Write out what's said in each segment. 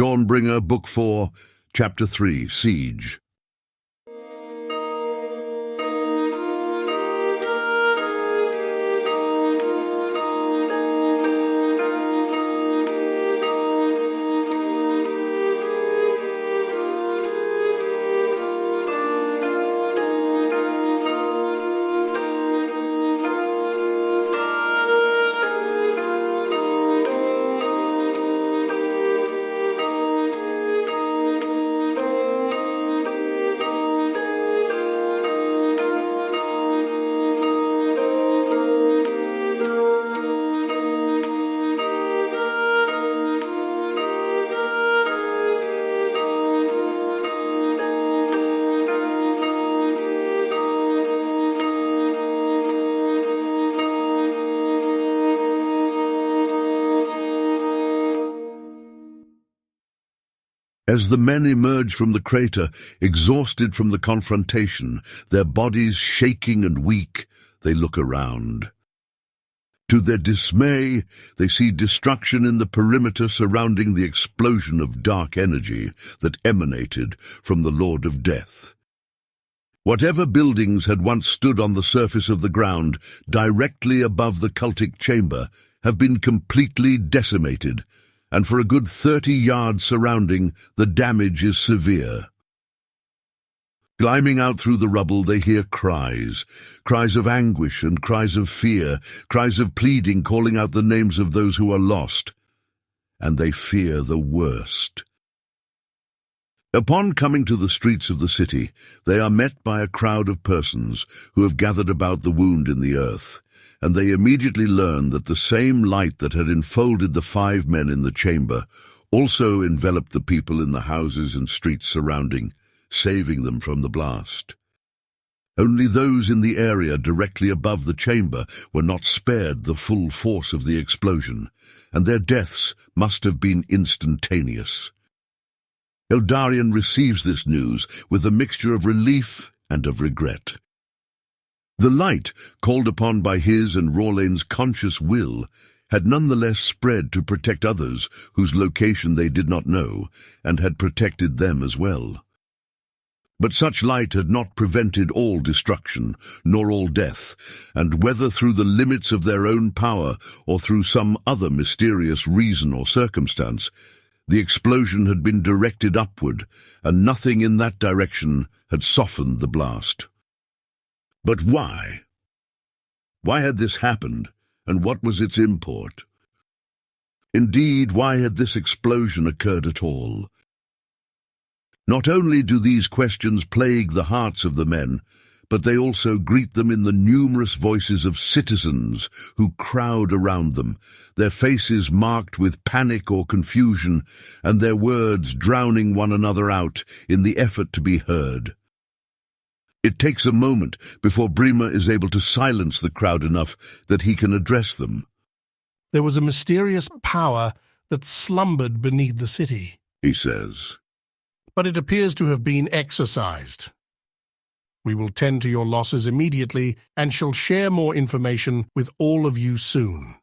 Dawnbringer, Book 4, Chapter 3, Siege. As the men emerge from the crater, exhausted from the confrontation, their bodies shaking and weak, they look around. To their dismay, they see destruction in the perimeter surrounding the explosion of dark energy that emanated from the Lord of Death. Whatever buildings had once stood on the surface of the ground, directly above the cultic chamber, have been completely decimated, and for a good 30 yards surrounding, the damage is severe. Climbing out through the rubble, they hear cries of anguish and cries of fear, cries of pleading calling out the names of those who are lost, and they fear the worst. Upon coming to the streets of the city, they are met by a crowd of persons who have gathered about the wound in the earth, and they immediately learn that the same light that had enfolded the 5 men in the chamber also enveloped the people in the houses and streets surrounding, saving them from the blast. Only those in the area directly above the chamber were not spared the full force of the explosion, and their deaths must have been instantaneous. Eldarion receives this news with a mixture of relief and of regret. The light, called upon by his and Rawlane's conscious will, had nonetheless spread to protect others whose location they did not know, and had protected them as well. But such light had not prevented all destruction, nor all death, and whether through the limits of their own power or through some other mysterious reason or circumstance, the explosion had been directed upward, and nothing in that direction had softened the blast. But why? Why had this happened, and what was its import? Indeed, why had this explosion occurred at all? Not only do these questions plague the hearts of the men, but they also greet them in the numerous voices of citizens who crowd around them, their faces marked with panic or confusion, and their words drowning one another out in the effort to be heard. It takes a moment before Brima is able to silence the crowd enough that he can address them. There was a mysterious power that slumbered beneath the city, he says, but it appears to have been exorcised. We will tend to your losses immediately and shall share more information with all of you soon.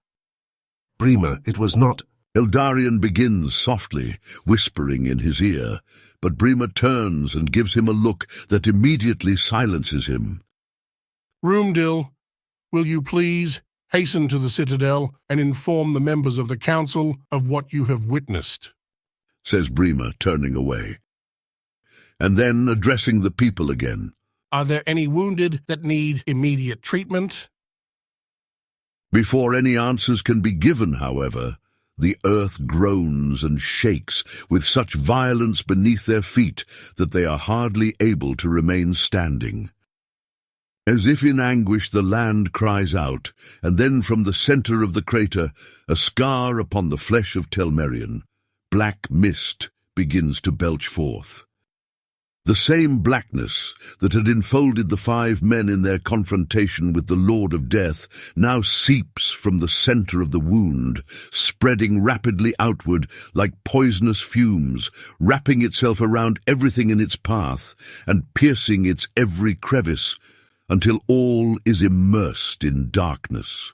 Brima, it was not... Eldarion begins softly, whispering in his ear, but Brima turns and gives him a look that immediately silences him. Roomdill, will you please hasten to the citadel and inform the members of the council of what you have witnessed? Says Brima, turning away. And then, addressing the people again. Are there any wounded that need immediate treatment? Before any answers can be given, however, the earth groans and shakes with such violence beneath their feet that they are hardly able to remain standing. As if in anguish, the land cries out, and then from the center of the crater, a scar upon the flesh of Telmerian, black mist begins to belch forth. The same blackness that had enfolded the 5 men in their confrontation with the Lord of Death now seeps from the center of the wound, spreading rapidly outward like poisonous fumes, wrapping itself around everything in its path and piercing its every crevice until all is immersed in darkness.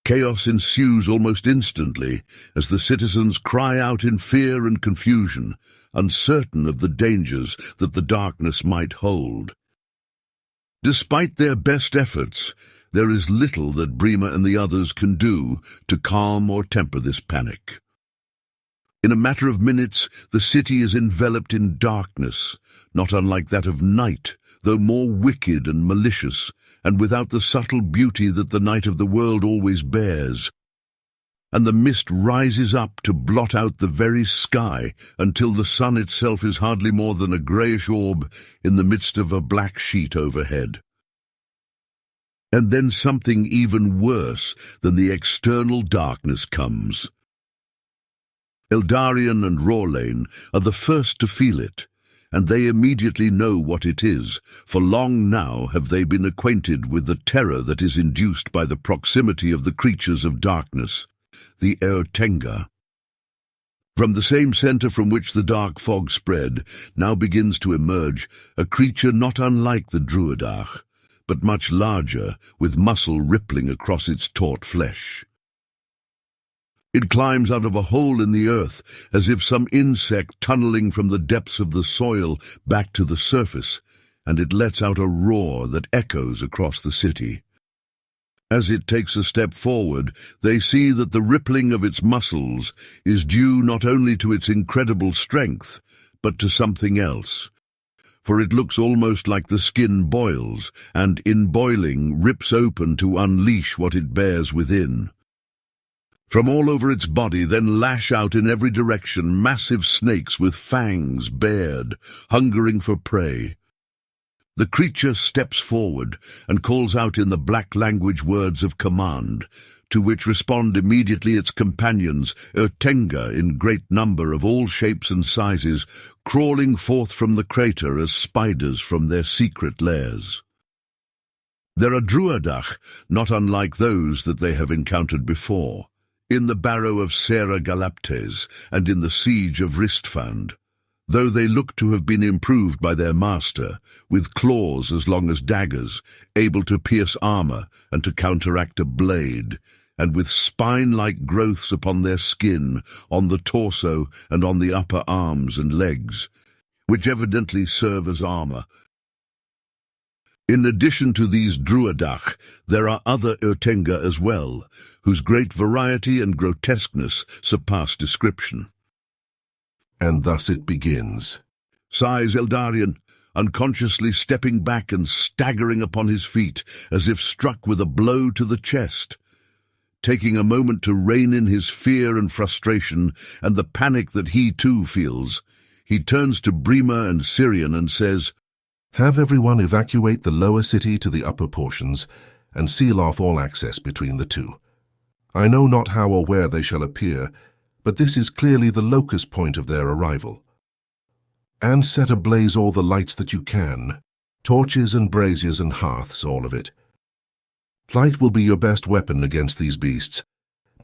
Chaos ensues almost instantly as the citizens cry out in fear and confusion, uncertain of the dangers that the darkness might hold. Despite their best efforts, there is little that Brima and the others can do to calm or temper this panic. In a matter of minutes, the city is enveloped in darkness, not unlike that of night, though more wicked and malicious, and without the subtle beauty that the night of the world always bears. And the mist rises up to blot out the very sky until the sun itself is hardly more than a greyish orb in the midst of a black sheet overhead. And then something even worse than the external darkness comes. Eldarion and Rorlane are the first to feel it, and they immediately know what it is, for long now have they been acquainted with the terror that is induced by the proximity of the creatures of darkness, the Ertenga. From the same centre from which the dark fog spread, now begins to emerge a creature not unlike the Druidach, but much larger, with muscle rippling across its taut flesh. It climbs out of a hole in the earth, as if some insect tunneling from the depths of the soil back to the surface, and it lets out a roar that echoes across the city. As it takes a step forward, they see that the rippling of its muscles is due not only to its incredible strength, but to something else. For it looks almost like the skin boils, and in boiling rips open to unleash what it bears within. From all over its body then lash out in every direction massive snakes with fangs bared, hungering for prey. The creature steps forward and calls out in the black language words of command, to which respond immediately its companions, Ertenga in great number of all shapes and sizes, crawling forth from the crater as spiders from their secret lairs. There are Druidach, not unlike those that they have encountered before, in the barrow of Serra Galaptes and in the siege of Ristfand, though they look to have been improved by their master, with claws as long as daggers, able to pierce armour and to counteract a blade, and with spine-like growths upon their skin, on the torso and on the upper arms and legs, which evidently serve as armour. In addition to these Druidach, there are other Ertenga as well, whose great variety and grotesqueness surpass description. And thus it begins, Sighs Eldarion, unconsciously stepping back and staggering upon his feet, as if struck with a blow to the chest. Taking a moment to rein in his fear and frustration and the panic that he too feels, he turns to Brima and Syrian and says, "Have everyone evacuate the lower city to the upper portions, and seal off all access between the two. I know not how or where they shall appear, but this is clearly the locus point of their arrival. And set ablaze all the lights that you can, torches and braziers and hearths, all of it. Light will be your best weapon against these beasts,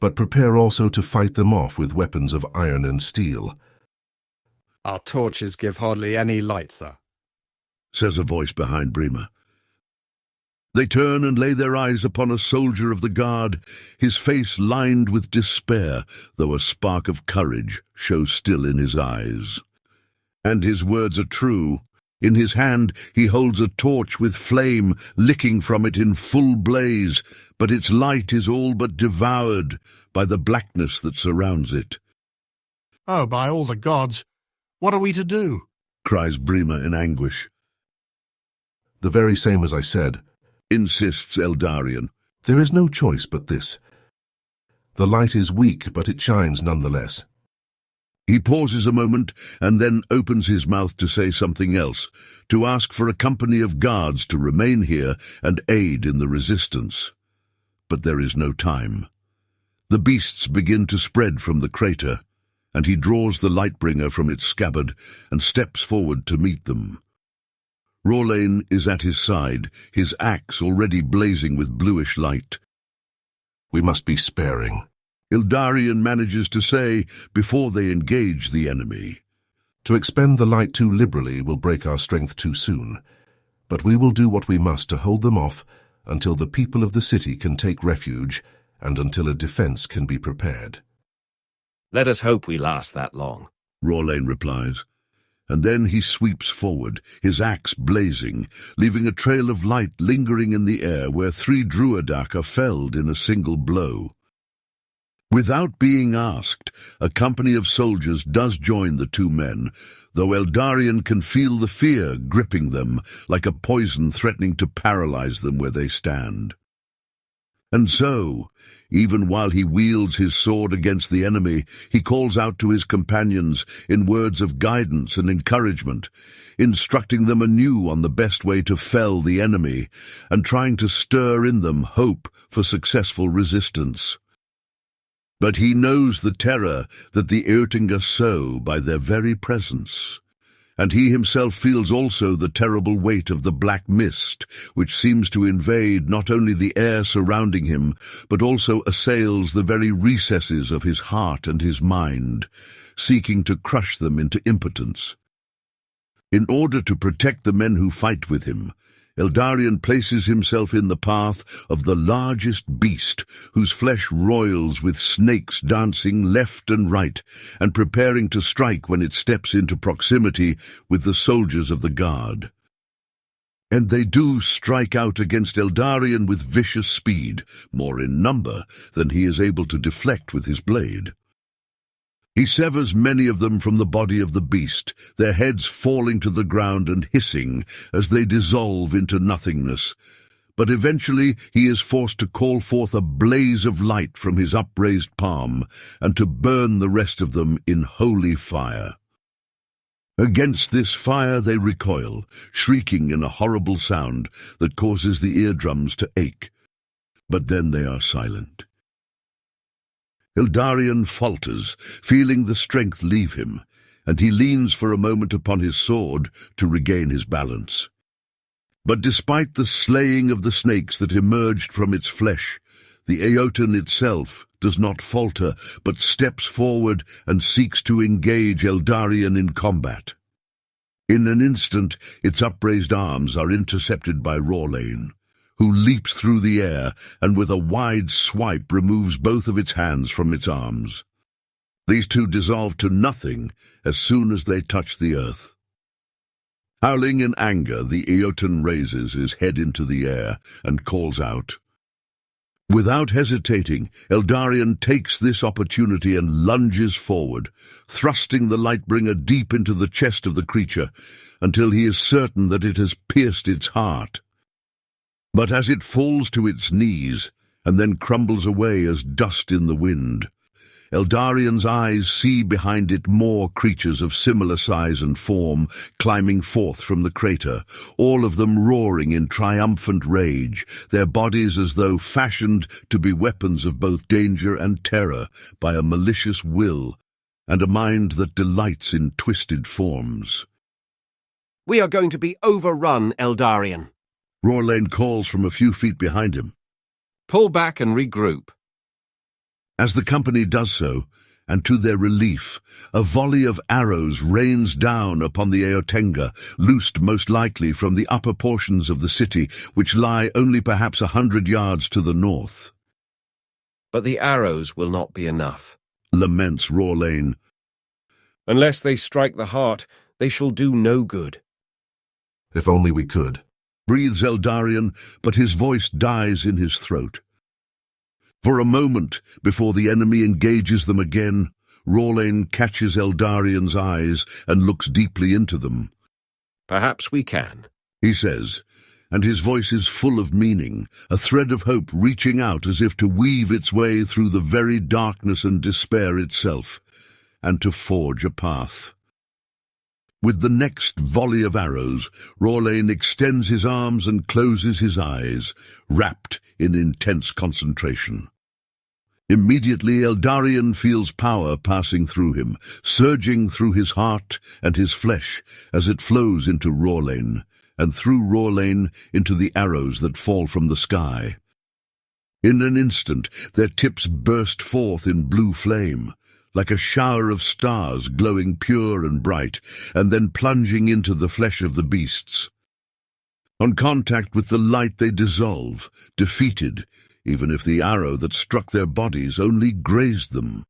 but prepare also to fight them off with weapons of iron and steel." "Our torches give hardly any light, sir," says a voice behind Brima. They turn and lay their eyes upon a soldier of the guard, his face lined with despair, though a spark of courage shows still in his eyes. And his words are true. In his hand he holds a torch with flame licking from it in full blaze, but its light is all but devoured by the blackness that surrounds it. "Oh, by all the gods, what are we to do?" cries Brima in anguish. "The very same as I said," insists Eldarion. "There is no choice but this. The light is weak, but it shines nonetheless." He pauses a moment and then opens his mouth to say something else, to ask for a company of guards to remain here and aid in the resistance. But there is no time. The beasts begin to spread from the crater, and he draws the Lightbringer from its scabbard and steps forward to meet them. Rorlane is at his side, his axe already blazing with bluish light. "We must be sparing," Eldarion manages to say before they engage the enemy. "To expend the light too liberally will break our strength too soon, but we will do what we must to hold them off until the people of the city can take refuge and until a defense can be prepared. Let us hope we last that long, Rorlane replies, and then he sweeps forward, his axe blazing, leaving a trail of light lingering in the air where 3 Druidak are felled in a single blow. Without being asked, a company of soldiers does join the 2 men, though Eldarion can feel the fear gripping them like a poison threatening to paralyze them where they stand. And so, even while he wields his sword against the enemy, he calls out to his companions in words of guidance and encouragement, instructing them anew on the best way to fell the enemy, and trying to stir in them hope for successful resistance. But he knows the terror that the Ertinger sow by their very presence, and he himself feels also the terrible weight of the black mist, which seems to invade not only the air surrounding him, but also assails the very recesses of his heart and his mind, seeking to crush them into impotence. In order to protect the men who fight with him, Eldarion places himself in the path of the largest beast, whose flesh roils with snakes dancing left and right, and preparing to strike when it steps into proximity with the soldiers of the guard. And they do strike out against Eldarion with vicious speed, more in number than he is able to deflect with his blade. He severs many of them from the body of the beast, their heads falling to the ground and hissing as they dissolve into nothingness. But eventually he is forced to call forth a blaze of light from his upraised palm, and to burn the rest of them in holy fire. Against this fire they recoil, shrieking in a horrible sound that causes the eardrums to ache. But then they are silent. Eldarion falters, feeling the strength leave him, and he leans for a moment upon his sword to regain his balance. But despite the slaying of the snakes that emerged from its flesh, the Eoten itself does not falter, but steps forward and seeks to engage Eldarion in combat. In an instant, its upraised arms are intercepted by Rorlane, who leaps through the air and with a wide swipe removes both of its hands from its arms. These 2 dissolve to nothing as soon as they touch the earth. Howling in anger, the Eoten raises his head into the air and calls out. Without hesitating, Eldarion takes this opportunity and lunges forward, thrusting the Lightbringer deep into the chest of the creature until he is certain that it has pierced its heart. But as it falls to its knees and then crumbles away as dust in the wind, Eldarion's eyes see behind it more creatures of similar size and form climbing forth from the crater, all of them roaring in triumphant rage, their bodies as though fashioned to be weapons of both danger and terror by a malicious will and a mind that delights in twisted forms. We are going to be overrun, Eldarion. Rorlane calls from a few feet behind him. Pull back and regroup. As the company does so, and to their relief, a volley of arrows rains down upon the Eotenga, loosed most likely from the upper portions of the city, which lie only perhaps 100 yards to the north. But the arrows will not be enough, laments Rorlane. Unless they strike the heart, they shall do no good. If only we could. Breathes Eldarion, but his voice dies in his throat. For a moment, before the enemy engages them again, Rorlane catches Eldarion's eyes and looks deeply into them. Perhaps we can, he says, and his voice is full of meaning, a thread of hope reaching out as if to weave its way through the very darkness and despair itself, and to forge a path. With the next volley of arrows, Rorlane extends his arms and closes his eyes, wrapped in intense concentration. Immediately Eldarion feels power passing through him, surging through his heart and his flesh as it flows into Rorlane, and through Rorlane into the arrows that fall from the sky. In an instant, their tips burst forth in blue flame, like a shower of stars glowing pure and bright, and then plunging into the flesh of the beasts. On contact with the light they dissolve, defeated, even if the arrow that struck their bodies only grazed them.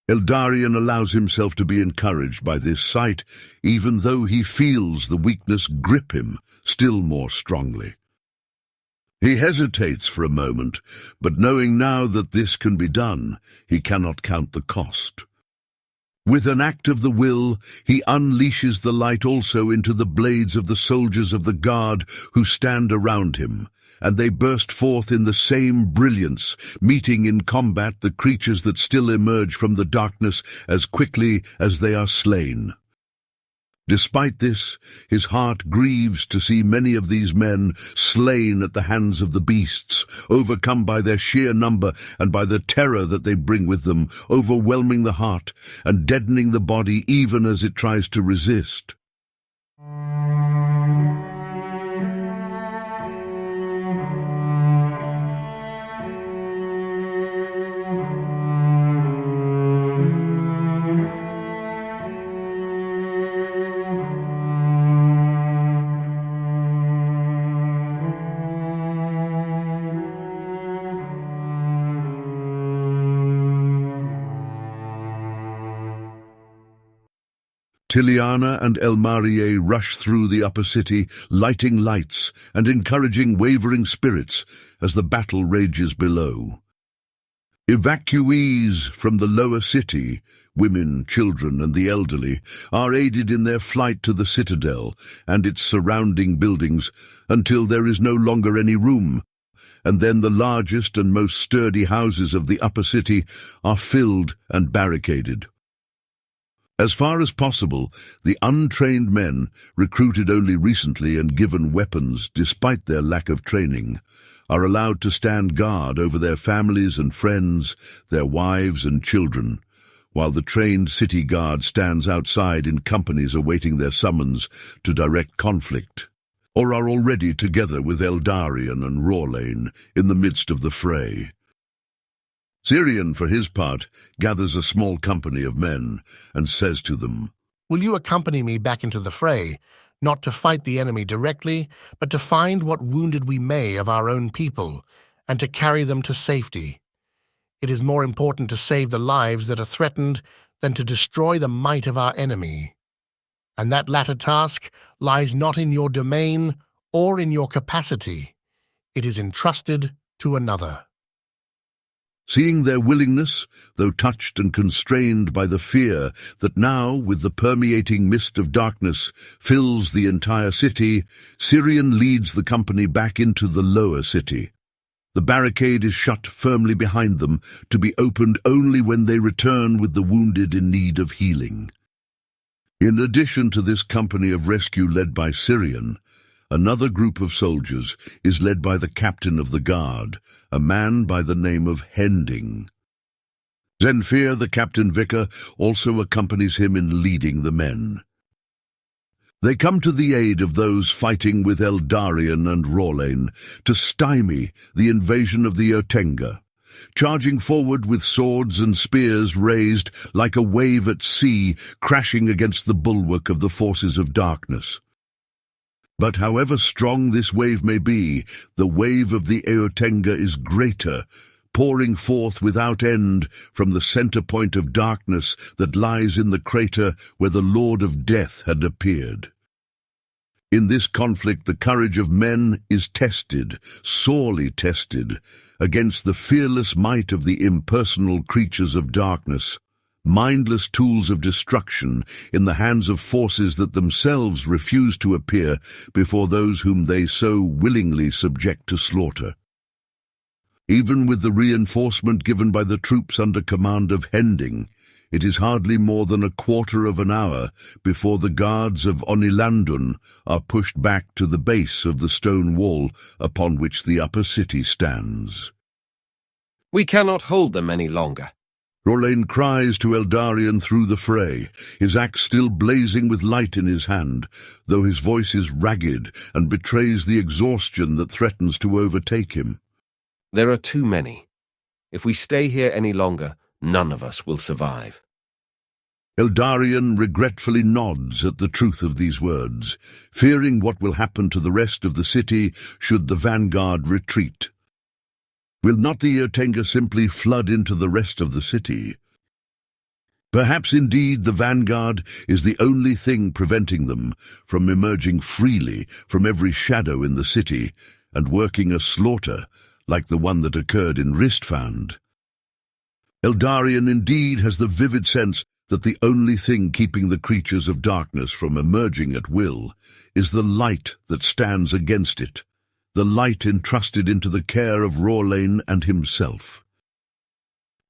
Eldarion allows himself to be encouraged by this sight, even though he feels the weakness grip him still more strongly. He hesitates for a moment, but knowing now that this can be done, he cannot count the cost. With an act of the will, he unleashes the light also into the blades of the soldiers of the guard who stand around him, and they burst forth in the same brilliance, meeting in combat the creatures that still emerge from the darkness as quickly as they are slain. Despite this, his heart grieves to see many of these men slain at the hands of the beasts, overcome by their sheer number and by the terror that they bring with them, overwhelming the heart and deadening the body even as it tries to resist. Tiliana and Elmarie rush through the upper city, lighting lights and encouraging wavering spirits as the battle rages below. Evacuees from the lower city, women, children, and the elderly, are aided in their flight to the citadel and its surrounding buildings until there is no longer any room, and then the largest and most sturdy houses of the upper city are filled and barricaded. As far as possible, the untrained men, recruited only recently and given weapons despite their lack of training, are allowed to stand guard over their families and friends, their wives and children, while the trained city guard stands outside in companies awaiting their summons to direct conflict, or are already together with Eldarion and Rorlane in the midst of the fray. Syrian, for his part, gathers a small company of men and says to them, "Will you accompany me back into the fray, not to fight the enemy directly, but to find what wounded we may of our own people, and to carry them to safety? It is more important to save the lives that are threatened than to destroy the might of our enemy. And that latter task lies not in your domain or in your capacity. It is entrusted to another." Seeing their willingness, though touched and constrained by the fear that now, with the permeating mist of darkness, fills the entire city, Syrian leads the company back into the lower city. The barricade is shut firmly behind them, to be opened only when they return with the wounded in need of healing. In addition to this company of rescue led by Syrian, another group of soldiers is led by the captain of the guard, a man by the name of Hending. Zenfir, the captain vicar, also accompanies him in leading the men. They come to the aid of those fighting with Eldarion and Rorlane to stymie the invasion of the Otenga, charging forward with swords and spears raised like a wave at sea crashing against the bulwark of the forces of darkness. But however strong this wave may be, the wave of the Eotenga is greater, pouring forth without end from the center point of darkness that lies in the crater where the Lord of Death had appeared. In this conflict, the courage of men is tested, sorely tested, against the fearless might of the impersonal creatures of darkness, mindless tools of destruction in the hands of forces that themselves refuse to appear before those whom they so willingly subject to slaughter. Even with the reinforcement given by the troops under command of Hending, it is hardly more than a quarter of an hour before the guards of Onilandun are pushed back to the base of the stone wall upon which the upper city stands. "We cannot hold them any longer." Rorlane cries to Eldarion through the fray, his axe still blazing with light in his hand, though his voice is ragged and betrays the exhaustion that threatens to overtake him. "There are too many. If we stay here any longer, none of us will survive." Eldarion regretfully nods at the truth of these words, fearing what will happen to the rest of the city should the vanguard retreat. Will not the Ertenga simply flood into the rest of the city? Perhaps indeed the vanguard is the only thing preventing them from emerging freely from every shadow in the city and working a slaughter like the one that occurred in Ristfand. Eldarion indeed has the vivid sense that the only thing keeping the creatures of darkness from emerging at will is the light that stands against it, the light entrusted into the care of Rorlane and himself.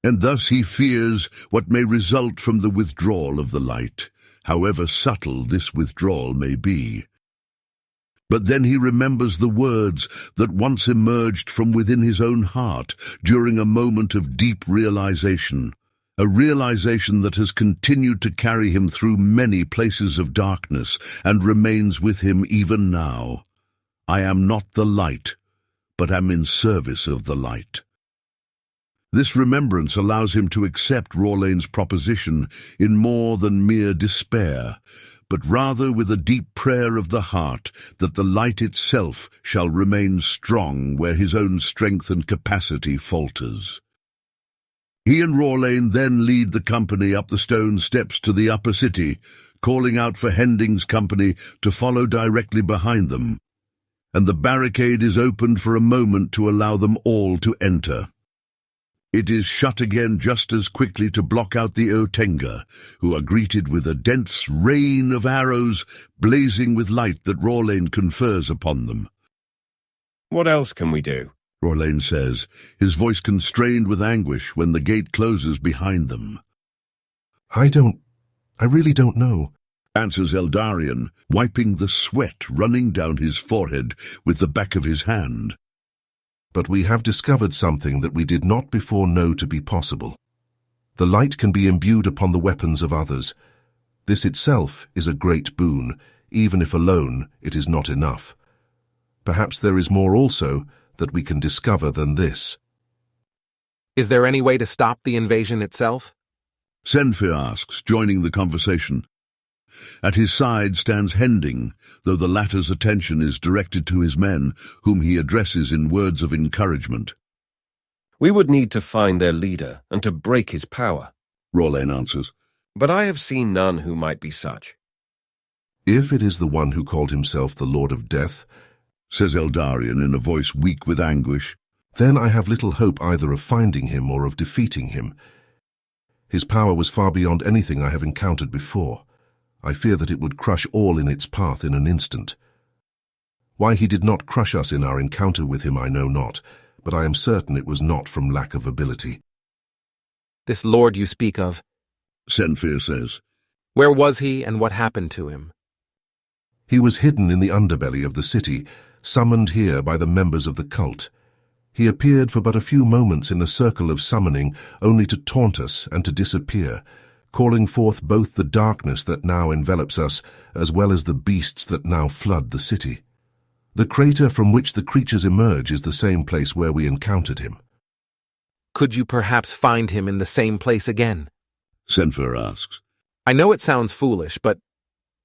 And thus he fears what may result from the withdrawal of the light, however subtle this withdrawal may be. But then he remembers the words that once emerged from within his own heart during a moment of deep realization, a realization that has continued to carry him through many places of darkness and remains with him even now. I am not the light, but am in service of the light. This remembrance allows him to accept Rorlane's proposition in more than mere despair, but rather with a deep prayer of the heart that the light itself shall remain strong where his own strength and capacity falters. He and Rorlane then lead the company up the stone steps to the upper city, calling out for Hending's company to follow directly behind them, and the barricade is opened for a moment to allow them all to enter. It is shut again just as quickly to block out the Ertenga, who are greeted with a dense rain of arrows blazing with light that Rorlane confers upon them. What else can we do? Rorlane says, his voice constrained with anguish when the gate closes behind them. I really don't know, answers Eldarion, wiping the sweat running down his forehead with the back of his hand. but we have discovered something that we did not before know to be possible. The light can be imbued upon the weapons of others. This itself is a great boon, even if alone it is not enough. Perhaps there is more also that we can discover than this. Is there any way to stop the invasion itself? Senfir asks, joining the conversation. At his side stands Hending, though the latter's attention is directed to his men, whom he addresses in words of encouragement. We would need to find their leader and to break his power, Rorlane answers. but I have seen none who might be such. If it is the one who called himself the Lord of Death, says Eldarion in a voice weak with anguish, then I have little hope either of finding him or of defeating him. His power was far beyond anything I have encountered before. I fear that it would crush all in its path in an instant. Why he did not crush us in our encounter with him I know not, but I am certain it was not from lack of ability. This lord you speak of, Senfir says. where was he and what happened to him? He was hidden in the underbelly of the city, summoned here by the members of the cult. He appeared for but a few moments in a circle of summoning, only to taunt us and to disappear, calling forth both the darkness that now envelops us, as well as the beasts that now flood the city. The crater from which the creatures emerge is the same place where we encountered him. Could you perhaps find him in the same place again? Senfir asks. I know it sounds foolish, but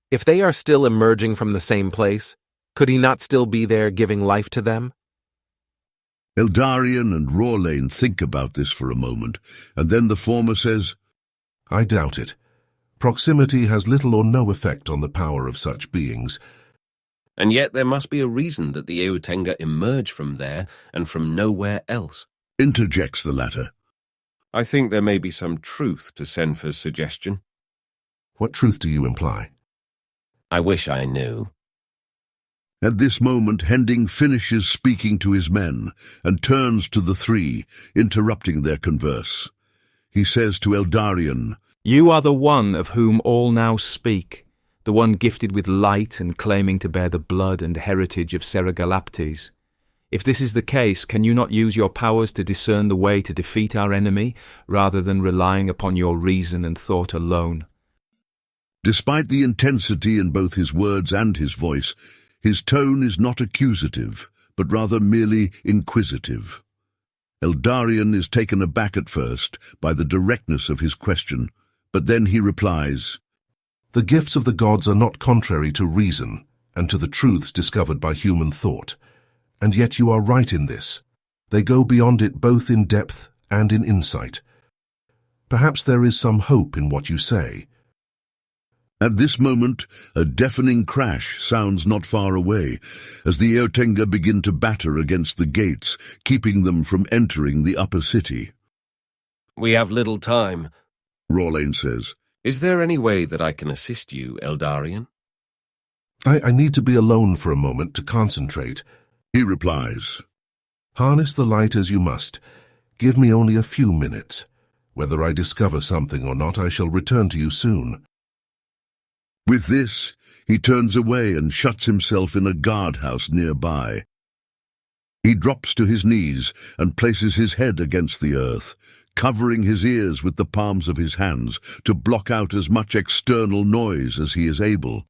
if they are still emerging from the same place, could he not still be there giving life to them? Eldarion and Rorlane think about this for a moment, and then the former says, I doubt it. Proximity has little or no effect on the power of such beings. And yet there must be a reason that the Eutenga emerge from there and from nowhere else. interjects the latter. I think there may be some truth to Senfir's suggestion. What truth do you imply? I wish I knew. At this moment, Hending finishes speaking to his men and turns to the three, interrupting their converse. He says to Eldarion, You are the one of whom all now speak, the one gifted with light and claiming to bear the blood and heritage of Serigalaptes. If this is the case, can you not use your powers to discern the way to defeat our enemy, rather than relying upon your reason and thought alone? Despite the intensity in both his words and his voice, his tone is not accusative, but rather merely inquisitive. Eldarion is taken aback at first by the directness of his question, but then he replies, The gifts of the gods are not contrary to reason and to the truths discovered by human thought, and yet you are right in this. They go beyond it both in depth and in insight. Perhaps there is some hope in what you say. At this moment, a deafening crash sounds not far away, as the Eotenga begin to batter against the gates, keeping them from entering the upper city. We have little time, Rawlane says. Is there any way that I can assist you, Eldarion? I need to be alone for a moment to concentrate. He replies. Harness the light as you must. Give me only a few minutes. Whether I discover something or not, I shall return to you soon. With this, he turns away and shuts himself in a guardhouse nearby. He drops to his knees and places his head against the earth, covering his ears with the palms of his hands to block out as much external noise as he is able.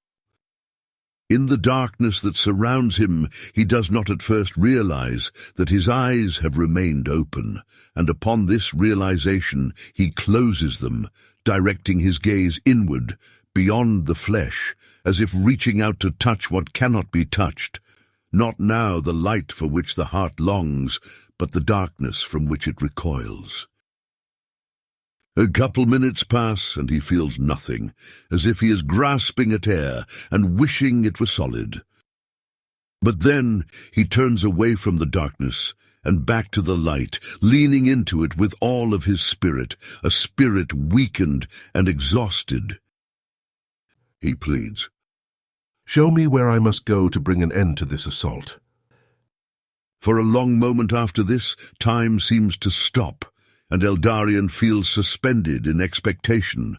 In the darkness that surrounds him, he does not at first realize that his eyes have remained open, and upon this realization he closes them, directing his gaze inward, beyond the flesh, as if reaching out to touch what cannot be touched, not now the light for which the heart longs, but the darkness from which it recoils. A couple minutes pass, and he feels nothing, as if he is grasping at air and wishing it were solid. But then he turns away from the darkness and back to the light, leaning into it with all of his spirit, a spirit weakened and exhausted. He pleads, Show me where I must go to bring an end to this assault. For a long moment after this, time seems to stop, and Eldarion feels suspended in expectation,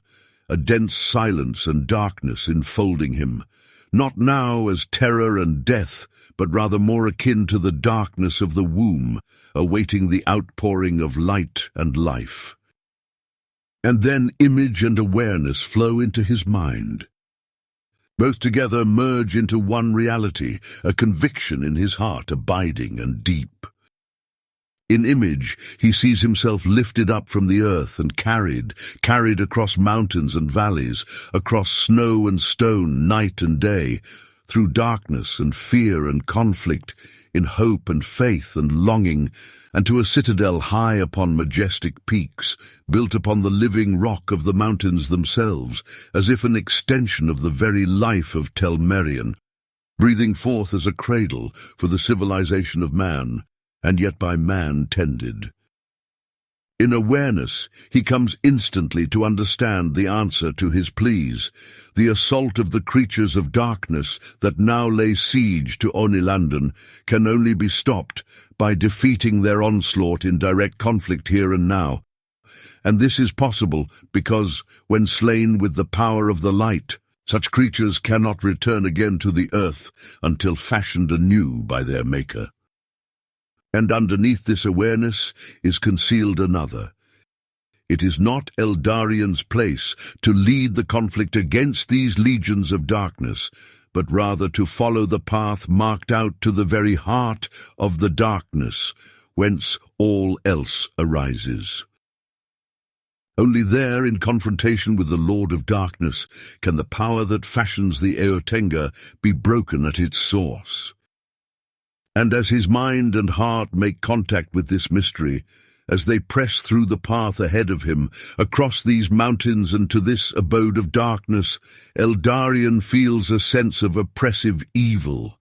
a dense silence and darkness enfolding him, not now as terror and death, but rather more akin to the darkness of the womb, awaiting the outpouring of light and life. And then image and awareness flow into his mind. Both together merge into one reality, a conviction in his heart abiding and deep. In image, he sees himself lifted up from the earth and carried across mountains and valleys, across snow and stone, night and day, through darkness and fear and conflict, in hope and faith and longing, and to a citadel high upon majestic peaks, built upon the living rock of the mountains themselves, as if an extension of the very life of Telmerion, breathing forth as a cradle for the civilization of man, and yet by man tended. In awareness, he comes instantly to understand the answer to his pleas, the assault of the creatures of darkness that now lay siege to Onilanden can only be stopped by defeating their onslaught in direct conflict here and now. And this is possible because, when slain with the power of the light, such creatures cannot return again to the earth until fashioned anew by their maker. And underneath this awareness is concealed another. It is not Eldarion's place to lead the conflict against these legions of darkness, but rather to follow the path marked out to the very heart of the darkness, whence all else arises. Only there, in confrontation with the Lord of Darkness, can the power that fashions the Eotenga be broken at its source. And as his mind and heart make contact with this mystery, as they press through the path ahead of him, across these mountains and to this abode of darkness, Eldarion feels a sense of oppressive evil,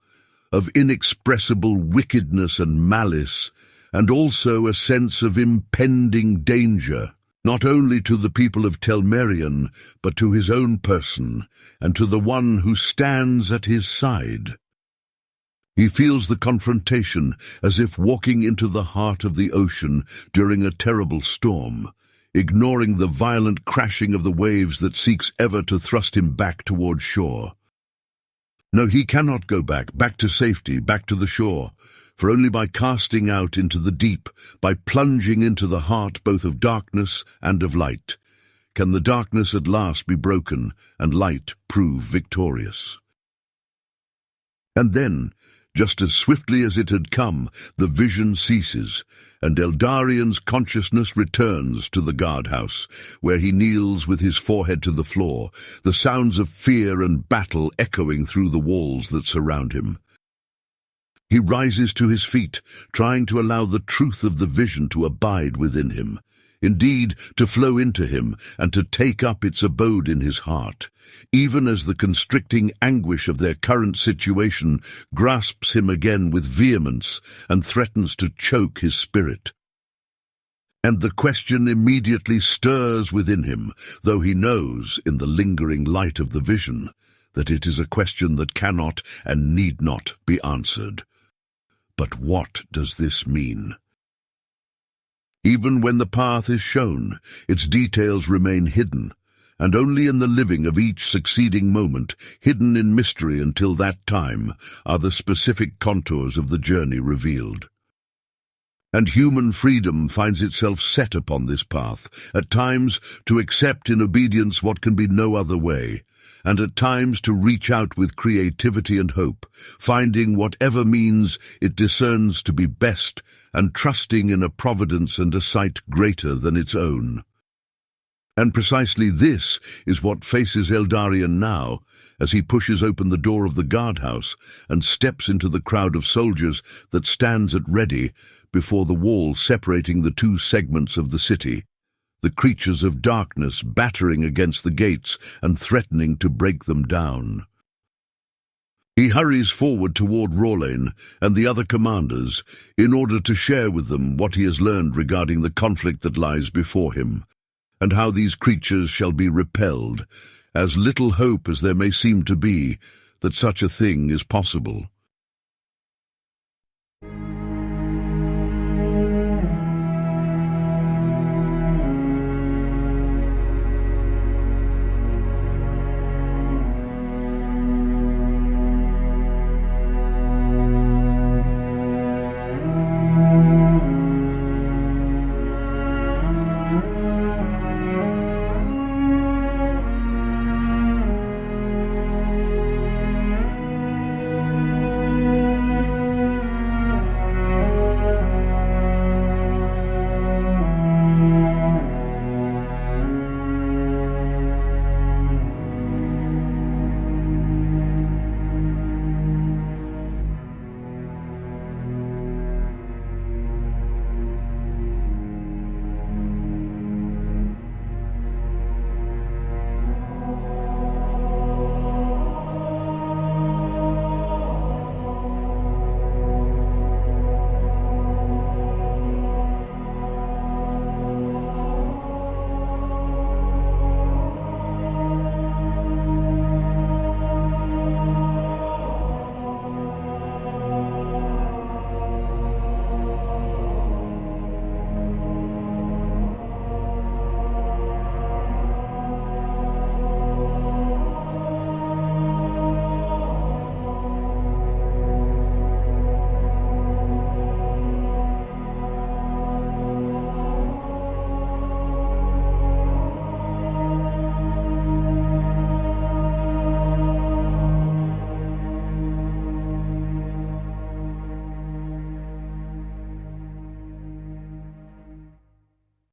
of inexpressible wickedness and malice, and also a sense of impending danger, not only to the people of Telmerion, but to his own person, and to the one who stands at his side. He feels the confrontation as if walking into the heart of the ocean during a terrible storm, ignoring the violent crashing of the waves that seeks ever to thrust him back toward shore. No, he cannot go back to safety, back to the shore, for only by casting out into the deep, by plunging into the heart both of darkness and of light, can the darkness at last be broken and light prove victorious. And then, just as swiftly as it had come, the vision ceases, and Eldarion's consciousness returns to the guardhouse, where he kneels with his forehead to the floor, the sounds of fear and battle echoing through the walls that surround him. He rises to his feet, trying to allow the truth of the vision to abide within him, indeed to flow into him and to take up its abode in his heart, even as the constricting anguish of their current situation grasps him again with vehemence and threatens to choke his spirit. And the question immediately stirs within him, though he knows, in the lingering light of the vision, that it is a question that cannot and need not be answered. But what does this mean? Even when the path is shown, its details remain hidden, and only in the living of each succeeding moment, hidden in mystery until that time, are the specific contours of the journey revealed. And human freedom finds itself set upon this path, at times to accept in obedience what can be no other way, and at times to reach out with creativity and hope, finding whatever means it discerns to be best and trusting in a providence and a sight greater than its own. And precisely this is what faces Eldarion now, as he pushes open the door of the guardhouse and steps into the crowd of soldiers that stands at ready before the wall separating the two segments of the city, the creatures of darkness battering against the gates and threatening to break them down. He hurries forward toward Rawlane and the other commanders in order to share with them what he has learned regarding the conflict that lies before him, and how these creatures shall be repelled, as little hope as there may seem to be that such a thing is possible.